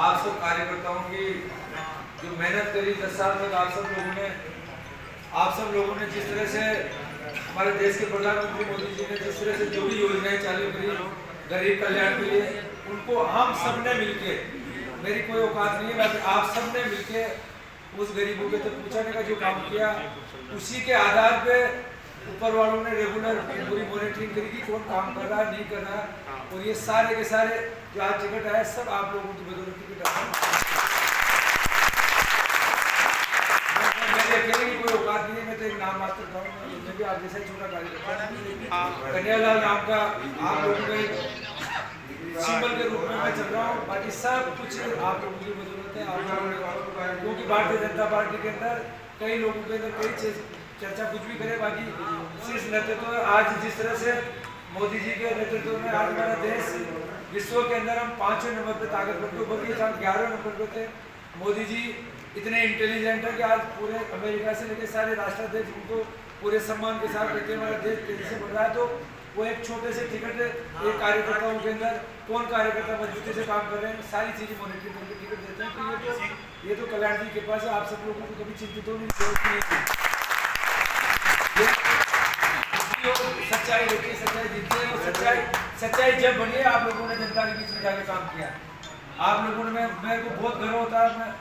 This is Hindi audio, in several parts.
आप सब कार्यकर्ताओं की जो मेहनत करी 10 साल तक आप सब लोगों ने जिस तरह से हमारे देश के प्रधानमंत्री मोदी जी ने जिस तरह से जो भी योजनाएं चालू करी गरीब कल्याण के लिए, उनको हम सब ने मिलके, मेरी कोई औकात नहीं है, बल्कि आप सब ने मिलके उस गरीबों के तक पहुंचाने का जो काम किया, उसी के आधार पे ऊपर वालों ने रेगुलर पूरी मॉनिटरिंग करी कि कौन काम कर रहा है नहीं कर रहा है, और ये सारे के सारे जो आज टिकट आए सब आप लोगों की बदौलत टिकट आए। मेरे अकेले की कोई औकात नहीं है, मैं तो एक नाम मात्र था, मैं भी आप जैसा ही छोटा कार्य करता हूँ। कन्हैयालाल नाम का आप लोगों का सिंबल के रूप में मैं चल रहा हूँ, बाकी सब कुछ आप लोगों की बदौलत है। आप लोगों क्योंकि भारतीय जनता पार्टी के अंदर कई लोगों के अंदर कई चर्चा कुछ भी करे, बाकी शीर्ष नेतृत्व आज जिस तरह से मोदी जी के नेतृत्व में आज हमारा देश विश्व के अंदर हम 5वें नंबर पे ताकत रखते हैं, बल्कि 11वें नंबर पे थे। मोदी जी इतने इंटेलिजेंट है कि आज पूरे अमेरिका से लेकर सारे राष्ट्राध्यक्ष उनको पूरे सम्मान के साथ कहते हैं हमारा देश तेजी से बढ़ रहा है। तो वो एक छोटे से टिकट एक कार्यकर्ताओं के अंदर कौन कार्यकर्ता मजबूती से काम कर रहे हैं, सारी चीजें मॉनिटरिंग करके टिकट देते हैं। तो ये तो कल्याण जी के पास आप सब लोगों को कभी चिंतित होने की जरूरत नहीं थी। सच्चाई देखिए, सच्चाई जीतती है, और सच्चाई जब बनी है, आप लोगों ने जनता के बीच में जाकर काम किया। आप लोगों ने, मेरे को बहुत गर्व होता है, मैं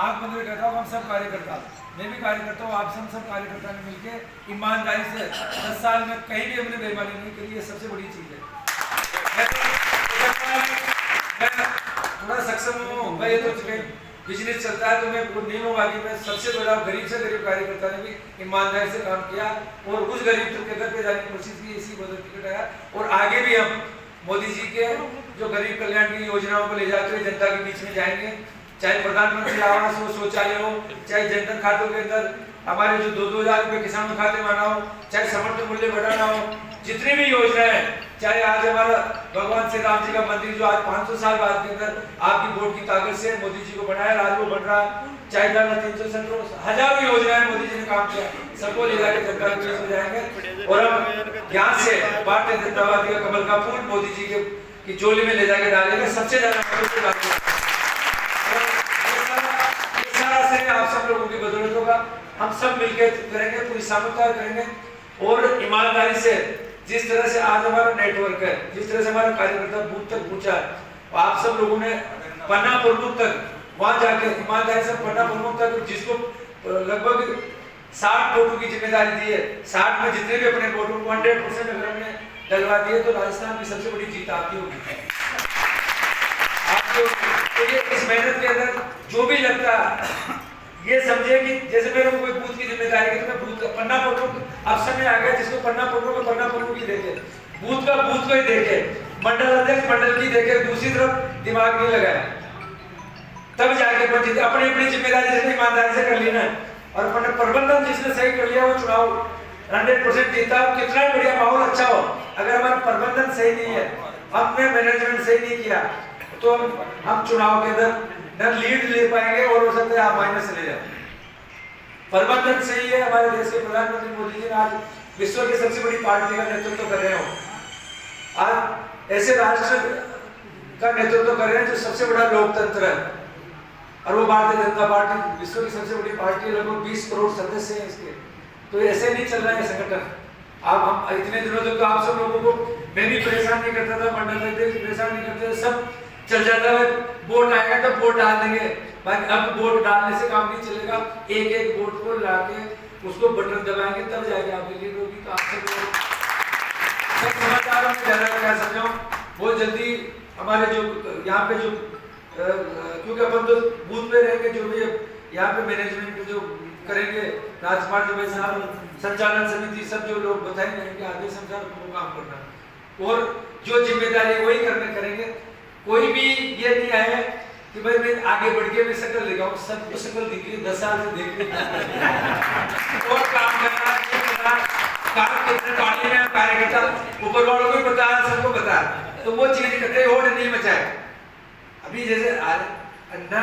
आँख बंद करके कहता हूँ, हम सब कार्यकर्ता, मैं भी कार्यकर्ता हूँ, आप सब कार्यकर्ता ने मिलकर ईमानदारी से 10 साल में कहीं भी हमने बेईमानी नहीं करी, ये सबसे बड़ी चीज़ है। मैं थोड़ा सक्षम हूँ भाई, ये तो बिजनेस चलता है तो मैं नहीं हूँ, बाकी मैं सबसे बड़ा गरीब से गरीब कार्यकर्ता ने भी ईमानदारी से काम किया और उस गरीब तक के घर पे जाने की कोशिश की, इसी बदल टिकट आया। और आगे भी हम मोदी जी के जो गरीब कल्याण की योजनाओं को ले जाते हुए जनता के बीच में जाएंगे, चाहे प्रधानमंत्री आवास हो, शौचालय हो, चाहे जनधन खातों के अंदर हमारे जो 2-2 हज़ार रुपये किसानों खाते में आना हो, चाहे समर्थन मूल्य बढ़ाना हो, जितनी भी योजनाएं, चाहे आज हमारा भगवान श्री राम जी का मंदिर जो आज 500 साल बाद के अंदर आपकी वोट की ताकत से मोदी जी को बनाया, आज वो बन रहा, चाहे 300 हजारों योजनाएं मोदी जी ने काम किया, सबको ले जाकर जनता के बीच में जाएंगे। और हम यहाँ से भारतीय जनता पार्टी का कमल का फूल मोदी जी की चोली में ले जाकर डालेंगे, सबसे ज्यादा आप सब लोगों की बदौलत होगा। हम सब मिलकर करेंगे, पूरी सामूहिकता करेंगे और ईमानदारी से जिस तरह से आज हमारा नेटवर्क है, जिस तरह से हमारा कार्यकर्ता बूथ तक पहुंचा है, आप सब लोगों ने पन्ना प्रमुख तक वहां जाकर ईमानदारी से पन्ना प्रमुख तक, जिसको लगभग 60 वोटों की जिम्मेदारी दी है, 60 में जितने भी अपने वोटों को 100% अगर हमने डलवा दिए तो राजस्थान की सबसे बड़ी जीत आपकी होगी। आपको तो ये इस मेहनत के अंदर जो भी लगता है, ये समझे कि जैसे मेरे को कोई बूथ की जिम्मेदारी है तो मैं बूथ का पन्ना प्रमुख अब समय आ गया, जिसको पन्ना प्रमुख ही देखे, बूथ का बूथ को ही देखे, मंडल अध्यक्ष मंडल की देखे, दूसरी तरफ दिमाग नहीं लगाए, तब जाके अपनी अपनी जिम्मेदारी जिसने ईमानदारी से कर लेना है। और प्रबंधन जिसने सही कर लिया वो चुनाव 100% जीता, कितना बढ़िया माहौल अच्छा हो, अगर हमारा प्रबंधन सही नहीं है हमने मैनेजमेंट सही नहीं किया तो हम चुनाव के अंदर न लीड ले पाएंगे और हो सकता है आप माइनस ले जाए। प्रबंधन सही है, हमारे देश के प्रधानमंत्री मोदी जी ने आज विश्व की सबसे बड़ी पार्टी का नेतृत्व कर रहे हो। आज ऐसे राष्ट्र का नेतृत्व कर रहे हैं जो सबसे बड़ा लोकतंत्र है, और वो भारतीय जनता पार्टी विश्व की सबसे बड़ी पार्टी है, लगभग 20 करोड़ सदस्य हैं इसके। तो ऐसे नहीं चल रहा है संगठन। अब हम इतने दिनों तक तो आप सब लोगों को मैं भी परेशान नहीं करता था, मंडल अध्यक्ष परेशान नहीं करते थे, सब चल जाता है। वोट आएगा तो वोट डाल देंगे, बाकी अब वोट डालने से काम नहीं चलेगा। एक एक वोट को लाके उसको बटन दबाएंगे तब जाके आपकी लीड होगी। तो आप सब समाचारों में ज्यादा क्या समझाऊं, बहुत जल्दी हमारे जो यहाँ पे जो क्योंकि अपन तो बूथ पे रहेंगे, जो भी यहाँ पे मैनेजमेंट जो करेंगे, राजपाल जो भाई साहब, संचालन समिति, सब जो लोग बताएंगे इनके आदेश अनुसार उनको काम करना और जो जिम्मेदारी वही करेंगे। कोई भी ये नहीं आया कि भाई मैं आगे बढ़ के मैं शक्ल दिखाऊं, सबको शक्ल दिखी 10 साल से देख और काम करना काम कितने पार्टी में कार्यकर्ता ऊपर वालों को भी पता है, सबको पता है, तो वो चीज करते होड़ नहीं मचाए। अभी जैसे अन्ना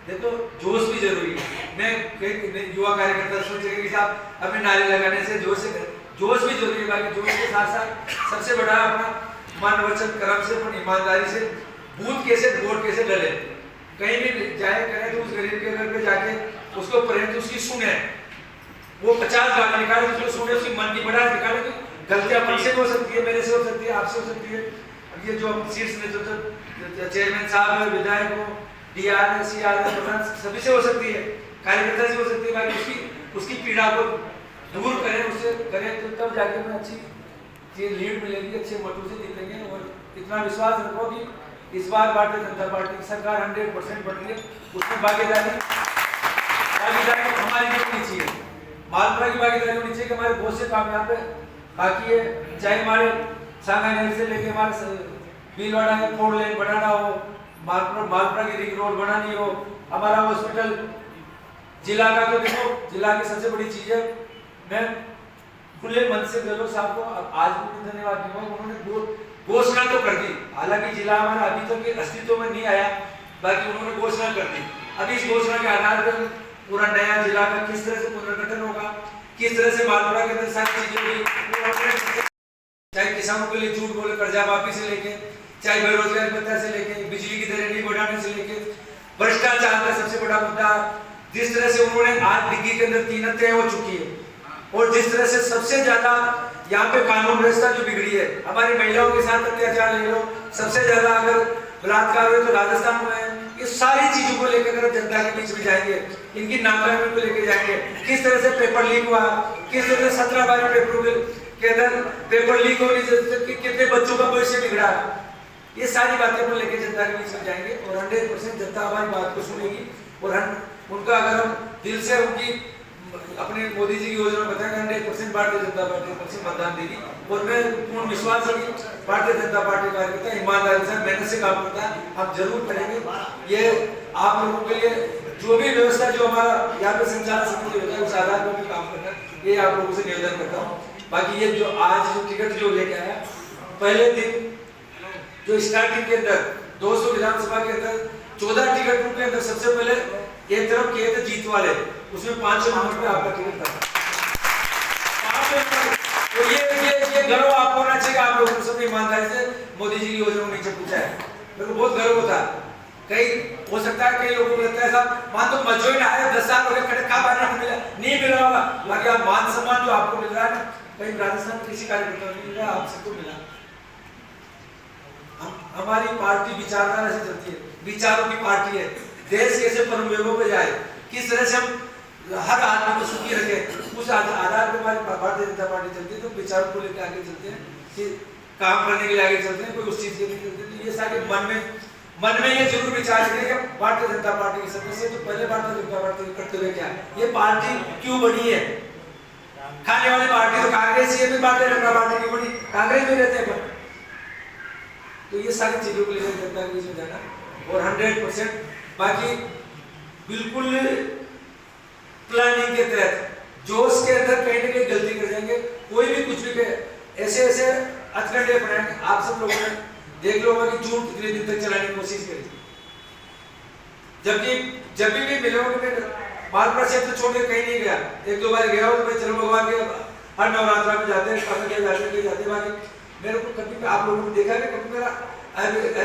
देखो जोश भी जरूरी है। मैं कई युवा कार्यकर्ता सोचेंगे कि साहब अभी नारे लगाने से जोश भी जरूरी है, बाकी जोश के साथ साथ सबसे बड़ा अपना मान वचन कर्म से और ईमानदारी से बूथ कैसे वोट कैसे डले। कहीं भी जाए करें तो उस गरीब के घर पे जाके उसको पढ़े तो उसकी सुने, वो 50 गाली निकाले उसको सुने, उसकी मन की बढ़ा निकाले। तो गलतियां अपन से हो सकती है, मेरे से हो सकती है, आपसे हो सकती है। ये जो हम शीर्ष नेतृत्व चेयरमैन साहब है, विधायक हो, डीआर है, सीआर है, प्रधान, सभी से हो सकती है, कार्यकर्ता से हो सकती है। बाकी उसकी पीड़ा को दूर करें, उससे करें तो तब जाके हमें अच्छी लीड मिलेगी, अच्छे मतों से जीतेंगे। और इतना विश्वास रखो कि इस बार भारतीय जनता पार्टी की सरकार 100% बन रही है, उसमें भागीदारी हमारी भी होनी चाहिए, मालपुरा की भागीदारी होनी चाहिए कि हमारे बहुत से काम यहाँ पे बाकी है। चाहे हमारे सांगानेर से लेके हमारे भीलवाड़ा में 4 लेन बनाना हो, मालपुरा की रिंग रोड बनानी हो, हमारा हॉस्पिटल जिला का, तो देखो जिला की सबसे बड़ी चीज है। मैं खुले मन से गहलोत साहब को आज भी धन्यवाद दूंगा, उन्होंने घोषणा तो कर दी, हालांकि जिला हमारा अभी तक अस्तित्व में नहीं आया, बाकी उन्होंने घोषणा कर दी। अभी इस घोषणा के आधार पर पूरा नया जिला का किस तरह से पुनर्गठन होगा, किस तरह से मालपुरा के अंदर सारी चीजें होगी, चाहे किसानों के लिए झूठ बोले कर्जा माफी से लेके, चाहे बेरोजगारी भत्ता से लेके, बिजली की दरें नहीं बढ़ाने से लेके, भ्रष्टाचार का सबसे बड़ा मुद्दा, जिस तरह से उन्होंने आज डिग्गी के अंदर 3 हत्याएं हो चुकी है, और जिस तरह से सबसे ज्यादा यहाँ पे कानून व्यवस्था जो बिगड़ी है, हमारी महिलाओं के साथ अत्याचार ले लो, सबसे ज्यादा अगर बलात्कार हुए तो राजस्थान में है। ये सारी चीजों को लेकर अगर जनता के बीच में जाएंगे, इनकी नाकामी को लेकर जाएंगे, किस तरह से पेपर लीक हुआ, किस तरह से 17-12 पेपरों के अंदर पेपर लीक होने से कितने बच्चों का भविष्य बिगड़ा, ये सारी बातें को लेकर जनता के बीच में जाएंगे और 100% जनता हमारी बात को सुनेगी। और उनका अगर हम दिल से उनकी अपने मोदी जी की योजना बताएंगे, 100% भारतीय जनता पार्टी को मतदान देगी। और मैं पूर्ण विश्वास है कि भारतीय जनता पार्टी कार्यकर्ता ईमानदारी से मेहनत से काम करता है, हम जरूर करेंगे। ये आप लोगों के लिए जो भी व्यवस्था जो हमारा यहाँ पे संचालन समिति होता है उस आधार पर भी काम करना है, ये आप लोगों से निवेदन करता हूँ। बाकी ये जो आज जो टिकट जो लेके आया, पहले दिन जो स्टार्टिंग के अंदर 200 विधानसभा के अंदर 14 टिकटों के अंदर सबसे पहले एक तरफ किए थे जीत वाले, उसमें 500 नंबर पे आपका टिकट था। तो ये गर्व आपको होना चाहिए, आप लोगों ने सब ईमानदारी से मोदी जी की योजना को नीचे पूछा है, मेरे को बहुत गर्व होता है। कई हो सकता है कई लोगों को लगता है साहब मान तो मजो ही ना आया, 10 साल हो गए खड़े कहाँ बाहर मिला, नहीं मिला होगा, बाकी आप मान सम्मान जो आपको मिल रहा है ना, कहीं राजस्थान किसी कार्यकर्ता को नहीं मिला, आप सबको मिला। हमारी पार्टी विचारधारा से चलती है, विचारों की पार्टी है, देश कैसे परम वेगों पे जाए, किस तरह से हम हर आदमी को सुखी रखे, उस आधार पर हमारी भारतीय जनता पार्टी चलती है। तो विचारों को लेकर आगे चलते हैं कि काम करने के लिए आगे चलते हैं, कोई उस चीज के लिए चलते हैं। ये सारे मन में ये जरूर विचार करें कि भारतीय जनता पार्टी के सदस्य तो पहले भारतीय जनता पार्टी करते हुए क्या ये पार्टी क्यों बनी है, खाने वाली पार्टी तो कांग्रेस ही है, फिर भारतीय जनता पार्टी क्यों बनी, कांग्रेस में रहते हैं। तो ये सारी चीजों को लेकर जनता के बीच में जाना और 100% बाकी बिल्कुल प्लानिंग के तहत जोश के अंदर कहीं ना कहीं गलती कर जाएंगे, कोई भी कुछ भी ऐसे अतकंडे बनाएंगे। आप सब लोगों ने देख लो कि झूठ कितने दिन तक चलाने की कोशिश करी। जबकि जब भी मिले हो मैं मालपुरा क्षेत्र छोड़ के कहीं नहीं गया, एक दो बार गया हूँ मैं, चलो भगवान के हर नवरात्रा में जाते हैं, जाते बाकी मेरे को कभी आप लोगों ने देखा कि कभी मेरा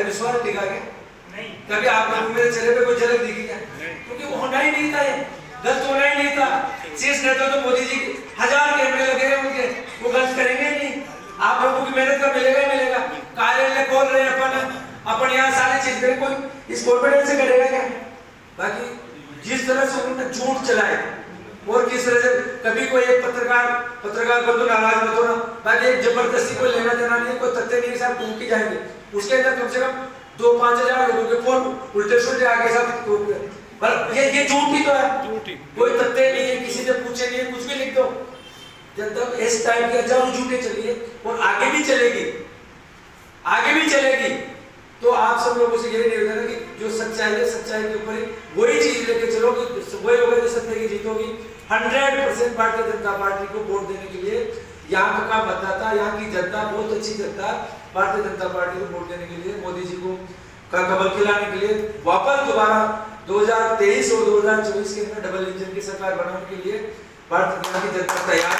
विश्वास दिखा क्या नहीं, कभी आप लोगों को मेरे चेहरे पे कोई झलक दिखी क्या? क्योंकि वो होना ही नहीं था, ये गलत होना ही नहीं था। शीर्ष नेता तो मोदी जी 1000 कैमरे लगे हैं उनके, वो गलत करेंगे नहीं। आप लोगों की मेहनत का मिलेगा ही मिलेगा। कार्यालय खोल रहे हैं अपन यहाँ सारी चीज करें, कोई इस कॉन्फिडेंस से करेगा क्या? बाकी जिस तरह से उन्होंने झूठ चलाए और किस तरह से कभी कोई एक पत्रकार को तो नाराज मत होना, बाकी एक जबरदस्ती कोई लेना देना नहीं, कोई तथ्य नहीं साहब घूम के जाएंगे, उसके अंदर कम से कम 2-5 हजार लोगों के फोन उल्टे सुलटे आगे साहब, पर ये झूठ ही तो है, कोई तथ्य नहीं है, किसी से पूछे नहीं, कुछ भी लिख दो। जब तक इस टाइप की हजार झूठे चलिए और आगे भी चलेगी, तो आप सब लोगों से यही निवेदन है कि जो सच्चाई है, सच्चाई के ऊपर ही वही चीज लेके चलोगे, वही होगा जो सत्य की जीत होगी। 100% भारतीय जनता पार्टी को वोट देने के लिए यहाँ का मतदाता, यहाँ की जनता बहुत अच्छी जनता भारतीय जनता पार्टी को वोट देने के लिए, मोदी जी को का कमल खिलाने के लिए, वापस दोबारा 2023 और 2024 के अंदर डबल इंजन की सरकार बनाने के लिए भारतीय जनता तैयार है।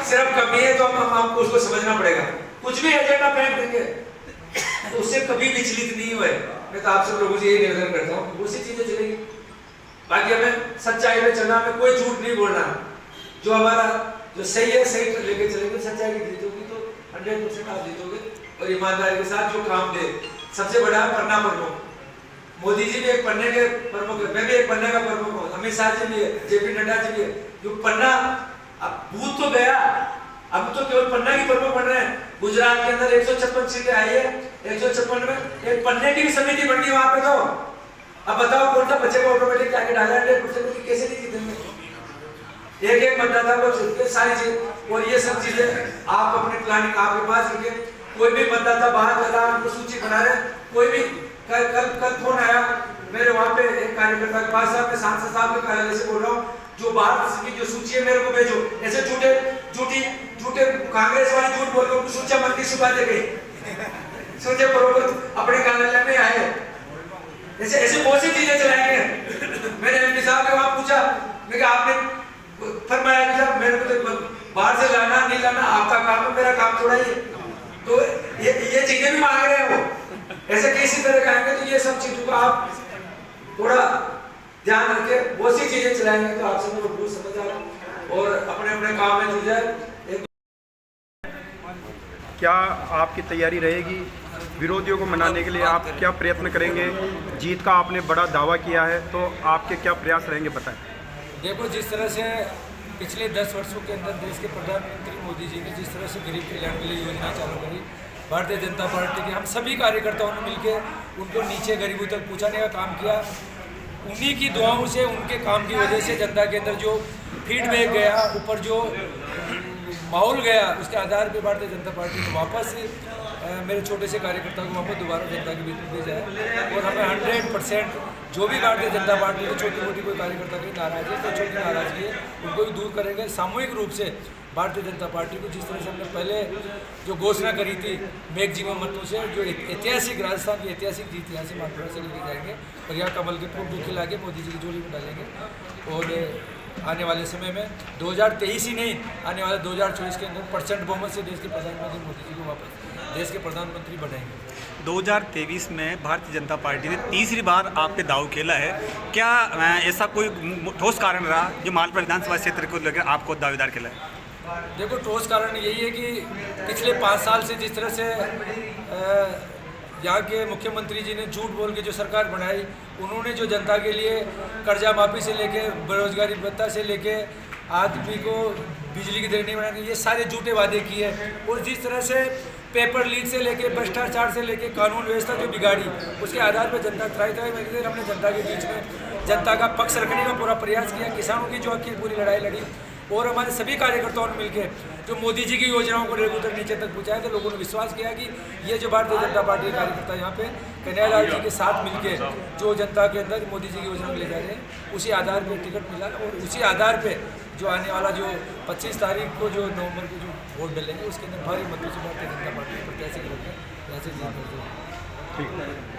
सिर्फ कमी है तो हमको उसको समझना पड़ेगा। कुछ भी एजेंडा फेंक देंगे तो उससे कभी विचलित नहीं हुए। मैं तो आप सब लोगों से यही निवेदन करता हूँ, उसी चीजें चलेगी। बाकी हमें सच्चाई में चलना, हमें कोई झूठ नहीं बोलना, जो हमारा जो सही है सही लेके चलेंगे, सच्चाई की जीत होगी तो 100% आप जीतोगे। और ईमानदारी के साथ जो काम दे, सबसे बड़ा पन्ना प्रमुख मोदी जी भी एक पन्ने के प्रमुख है, मैं भी एक पन्ने का प्रमुख हूँ, अमित शाह जी भी है, जेपी नड्डा जी भी है। जो पन्ना अब भूत तो गया, अब तो केवल पन्ना की प्रमुख बन रहे हैं। गुजरात के अंदर 156 सीटें आई है, 156 में एक पन्ने की भी समिति बन गई वहां पे। तो अब बताओ कौन सा बच्चे को ऑटोमेटिक टारगेट आ जाए, कैसे नहीं जीतेंगे? एक मतदाता को जीतते सारी चीज। और ये सब चीजें आप अपनी प्लानिंग आपके पास रखिए। कोई भी मतदाता बाहर लगा, उनको सूची बना रहे, कोई भी कल फोन आया मेरे वहां पे एक कार्यकर्ता के पास, मैं सांसद साहब के कार्यालय से बोल रहा हूँ, जो बाहर की जो सूची है मेरे को भेजो। ऐसे झूठे कांग्रेस वाले झूठ बोल के सूचा मंत्री सुखा दे गई, सूचे बरोबर अपने कार्यालय में आए। ऐसे बहुत सी चीजें चलाएंगे। मैंने एमपी साहब के वहां पूछा, मैं कि आपने फरमाया कि साहब मेरे को तो बाहर से लाना नहीं लाना आपका काम है, मेरा काम थोड़ा ही। तो ये चीजें भी मांग रहे हैं वो, ऐसे किसी तरह कहेंगे। तो ये सब चीजों का आप थोड़ा ध्यान रखे, बहुत सी चीजें चलाएंगे तो आप सब लोग बहुत समझ आ और अपने अपने काम में जुट जाए। क्या आपकी तैयारी रहेगी विरोधियों को मनाने के लिए? आप क्या प्रयत्न करेंगे? जीत का आपने बड़ा दावा किया है, तो आपके क्या प्रयास रहेंगे बताएं। देखो, जिस तरह से पिछले 10 वर्षों के अंदर देश के प्रधानमंत्री मोदी जी ने जिस तरह से गरीब कल्याण के लिए योजना चालू करी, भारतीय जनता पार्टी के हम सभी कार्यकर्ताओं ने मिलकर उनको नीचे गरीबों तक पहुँचाने का काम किया। उन्हीं की दुआओं से, उनके काम की वजह से जनता के अंदर जो फीडबैक गया, ऊपर जो माहौल गया, उसके आधार पर भारतीय जनता पार्टी ने वापस मेरे छोटे से कार्यकर्ता को वापस दोबारा जनता के बीच में भेजा है। और हमें 100% जो भी भारतीय जनता पार्टी की छोटी मोटी कोई कार्यकर्ता की नाराजगी है, तो छोटी नाराजगी है, उनको भी दूर करेंगे। सामूहिक रूप से भारतीय जनता पार्टी को जिस तरह से हमने पहले जो घोषणा करी थी मैक्सिमम मतों से, जो ऐतिहासिक राजस्थान की ऐतिहासिक जीत यहाँ से मालपुरा से लेके जाएंगे और यहाँ कमल के फूल खिला के मोदी जी की झोली में डालेंगे। और आने वाले समय में 2023 ही नहीं, आने वाले 2024 के अंदर % बहुमत से देश के प्रधानमंत्री मोदी जी को वापस देश के प्रधानमंत्री बनाएंगे। 2023 में भारतीय जनता पार्टी ने तीसरी बार आप पे दाव खेला है। क्या ऐसा कोई ठोस कारण रहा जो मालपुरा विधानसभा क्षेत्र को लेकर आपको दावेदार खेला है? देखो, ठोस कारण यही है कि पिछले 5 साल से जिस तरह से यहाँ के मुख्यमंत्री जी ने झूठ बोल के जो सरकार बनाई, उन्होंने जो जनता के लिए कर्जा माफी से लेके बेरोजगारी भत्ता से लेके आदमी को बिजली की दर नहीं बनाने, ये सारे झूठे वादे किए। और जिस तरह से पेपर लीक से लेके भ्रष्टाचार से लेके कानून व्यवस्था जो बिगाड़ी, उसके आधार पर जनता त्राही हमने जनता के बीच में जनता का पक्ष रखने का पूरा प्रयास किया। किसानों की जो हक पूरी लड़ाई लड़ी और हमारे सभी कार्यकर्ताओं ने मिलकर जो मोदी जी की योजनाओं को रेगू तक नीचे तक पहुँचाया, तो लोगों ने विश्वास किया कि ये जो भारतीय जनता पार्टी के कार्यकर्ता यहाँ पे कन्हैयालाल जी के साथ मिलकर जो जनता के अंदर मोदी जी की योजना ले जा रहे हैं, उसी आधार पर टिकट मिला। और उसी आधार पर जो आने वाला जो 25 तारीख को जो नवंबर को जो वोट डलेंगे उसके अंदर भारी मतों से भारतीय जनता पार्टी प्रत्याशी के रूप में यहाँ से जीत दर्ज होगी। ठीक है।